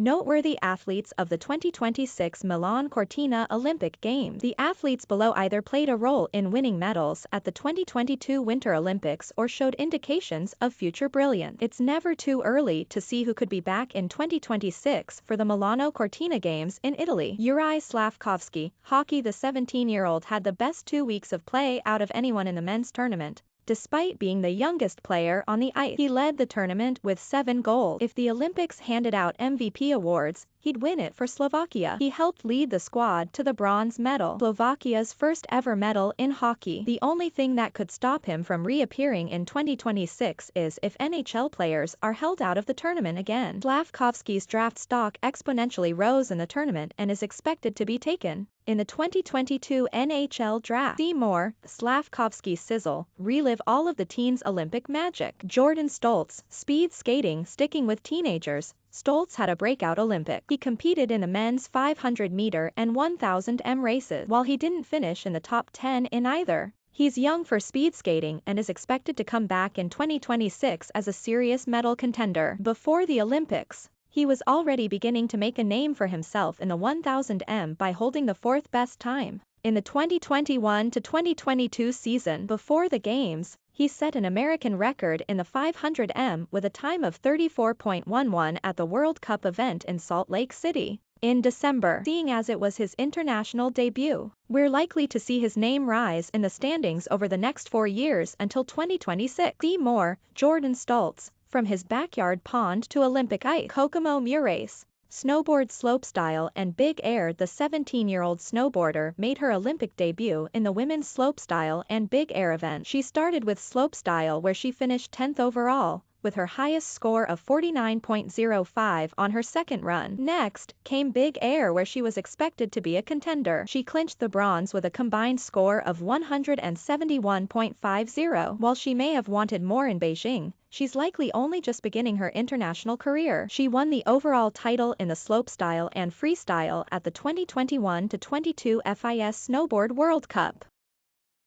Noteworthy athletes of the 2026 Milan Cortina Olympic Games. The athletes below either played a role in winning medals at the 2022 Winter Olympics or showed indications of future brilliance. It's never too early to see who could be back in 2026 for the Milano Cortina Games in Italy. Urai Slafkovsky, hockey. The 17-year-old had the best 2 weeks of play out of anyone in the men's tournament. Despite being the youngest player on the ice, he led the tournament with 7 goals. If the Olympics handed out MVP awards, he'd win it for Slovakia. He helped lead the squad to the bronze medal, Slovakia's first ever medal in hockey. The only thing that could stop him from reappearing in 2026 is if NHL players are held out of the tournament again. Slafkovsky's draft stock exponentially rose in the tournament and is expected to be taken in the 2022 NHL draft. See more, Slafkovsky sizzle, relive all of the teens' Olympic magic. Jordan Stoltz, speed skating. Sticking with teenagers, Stoltz had a breakout Olympic. He competed in the men's 500-meter and 1000-m races. While he didn't finish in the top 10 in either, he's young for speed skating and is expected to come back in 2026 as a serious medal contender. Before the Olympics, he was already beginning to make a name for himself in the 1000m by holding the 4th best time. In the 2021 to 2022 season before the games, he set an American record in the 500m with a time of 34.11 at the World Cup event in Salt Lake City in December. Seeing as it was his international debut, we're likely to see his name rise in the standings over the next 4 years until 2026. See more, Jordan Stoltz, from his backyard pond to Olympic ice. Kokomo Murace, snowboard slopestyle and big air. The 17-year-old snowboarder made her Olympic debut in the women's slopestyle and big air event. She started with slopestyle where she finished 10th overall, with her highest score of 49.05 on her second run. Next came big air where she was expected to be a contender. She clinched the bronze with a combined score of 171.50. While she may have wanted more in Beijing, she's likely only just beginning her international career. She won the overall title in the slopestyle and freestyle at the 2021-22 FIS Snowboard World Cup.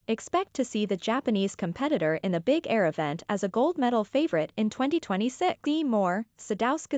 Expect to see the Japanese competitor in the big air event as a gold medal favorite in 2026. See more, Sadowska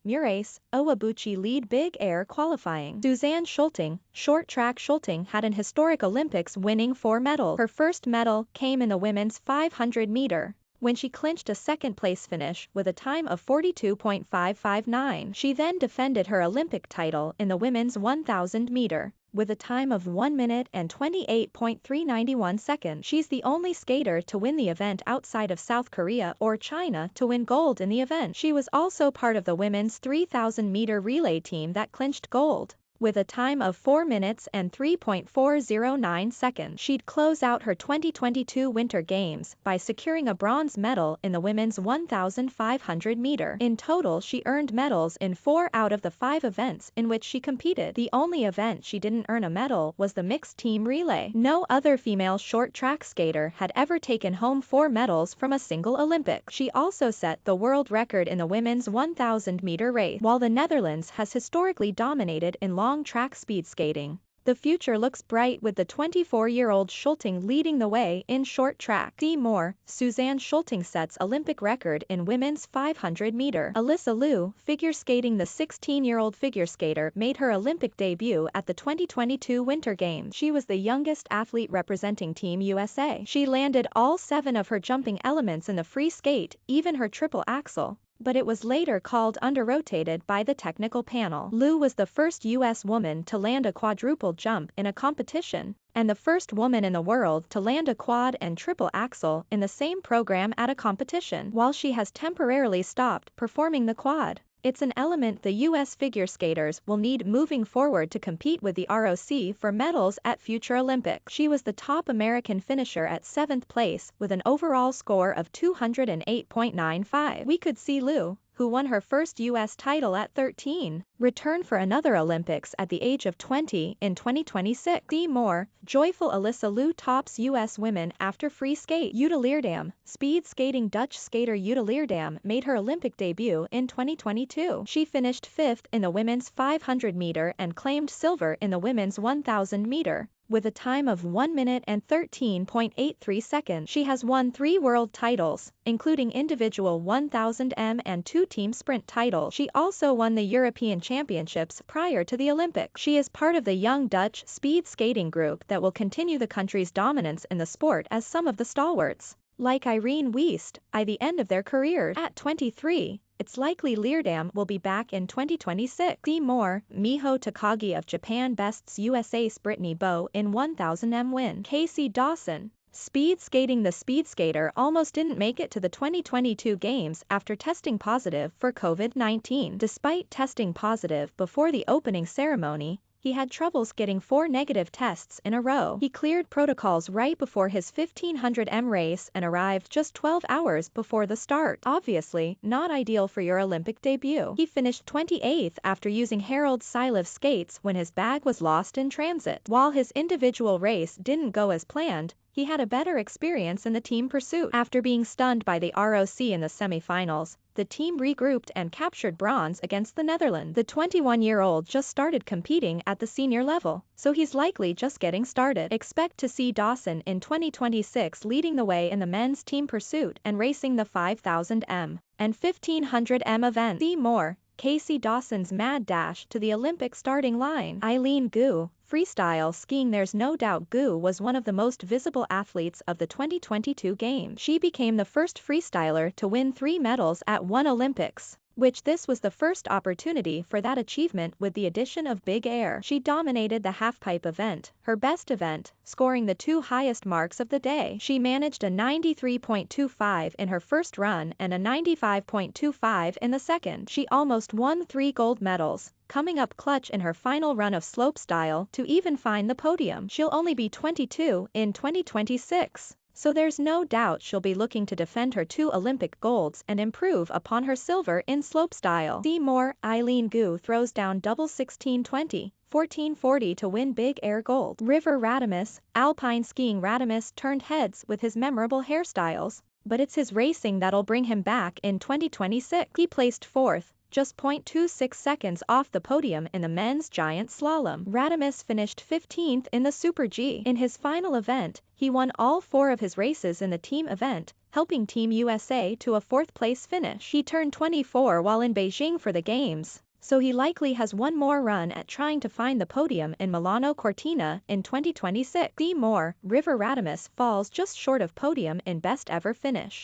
Murace, Owabuchi lead big air qualifying. Suzanne Schulting, short track. Schulting had an historic Olympics winning 4 medals. Her first medal came in the women's 500-meter, when she clinched a second-place finish with a time of 42.559. She then defended her Olympic title in the women's 1000-meter, with a time of 1 minute and 28.391 seconds. She's the only skater to win the event outside of South Korea or China to win gold in the event. She was also part of the women's 3000-meter relay team that clinched gold, with a time of 4 minutes and 3.409 seconds. She'd close out her 2022 Winter Games by securing a bronze medal in the women's 1,500-meter. In total, she earned medals in 4 out of the 5 events in which she competed. The only event she didn't earn a medal was the mixed team relay. No other female short track skater had ever taken home 4 medals from a single Olympic. She also set the world record in the women's 1,000-meter race. While the Netherlands has historically dominated in long track speed skating, the future looks bright with the 24-year-old Schulting leading the way in short track. See more, Suzanne Schulting sets Olympic record in women's 500-meter. Alyssa Liu, figure skating. The 16-year-old figure skater made her Olympic debut at the 2022 Winter Games. She was the youngest athlete representing Team USA. She landed all 7 of her jumping elements in the free skate, even her triple axel, but it was later called under-rotated by the technical panel. Liu was the first U.S. woman to land a quadruple jump in a competition, and the first woman in the world to land a quad and triple axel in the same program at a competition. While she has temporarily stopped performing the quad, it's an element the U.S. figure skaters will need moving forward to compete with the ROC for medals at future Olympics. She was the top American finisher at 7th place with an overall score of 208.95. We could see Liu, who won her first U.S. title at 13, return for another Olympics at the age of 20 in 2026. See more, joyful Alyssa Liu tops U.S. women after free skate. Jutta Leerdam, speed skating. Dutch skater Jutta Leerdam made her Olympic debut in 2022. She finished 5th in the women's 500-meter and claimed silver in the women's 1000-meter, with a time of 1 minute and 13.83 seconds. She has won 3 world titles, including individual 1000 m and 2 team sprint titles. She also won the European Championships prior to the Olympics. She is part of the young Dutch speed skating group that will continue the country's dominance in the sport as some of the stalwarts, like Irene Wiest, at the end of their careers. At 23, it's likely Leerdam will be back in 2026. See more. Miho Takagi of Japan bests USA's Brittany Bowe in 1000 m win. Casey Dawson. Speed skating. The speed skater almost didn't make it to the 2022 games after testing positive for COVID-19. Despite testing positive before the opening ceremony, he had troubles getting 4 negative tests in a row. He cleared protocols right before his 1500 m race and arrived just 12 hours before the start. Obviously, not ideal for your Olympic debut. He finished 28th after using Harold Siliv's skates when his bag was lost in transit. While his individual race didn't go as planned, he had a better experience in the team pursuit. After being stunned by the ROC in the semifinals, the team regrouped and captured bronze against the Netherlands. The 21-year-old just started competing at the senior level, so he's likely just getting started. Expect to see Dawson in 2026 leading the way in the men's team pursuit and racing the 5000 m and 1500 m events. See more. Casey Dawson's mad dash to the Olympic starting line. Eileen Gu. Freestyle skiing. There's no doubt Gu was one of the most visible athletes of the 2022 games. She became the first freestyler to win 3 medals at one Olympics, which this was the first opportunity for that achievement with the addition of big air. She dominated the halfpipe event, her best event, scoring the 2 highest marks of the day. She managed a 93.25 in her first run and a 95.25 in the second. She almost won 3 gold medals, coming up clutch in her final run of slopestyle to even find the podium. She'll only be 22 in 2026. So there's no doubt she'll be looking to defend her 2 Olympic golds and improve upon her silver in slopestyle. See more. Eileen Gu throws down double 1620, 1440 to win big air gold. River Radamus. Alpine skiing. Radamus turned heads with his memorable hairstyles, but it's his racing that'll bring him back in 2026. He placed 4th, just 0.26 seconds off the podium in the men's giant slalom. Radamus finished 15th in the Super G. In his final event, he won all 4 of his races in the team event, helping Team USA to a 4th place finish. He turned 24 while in Beijing for the games, so he likely has one more run at trying to find the podium in Milano Cortina in 2026. See more. River Radamus falls just short of podium in best ever finish.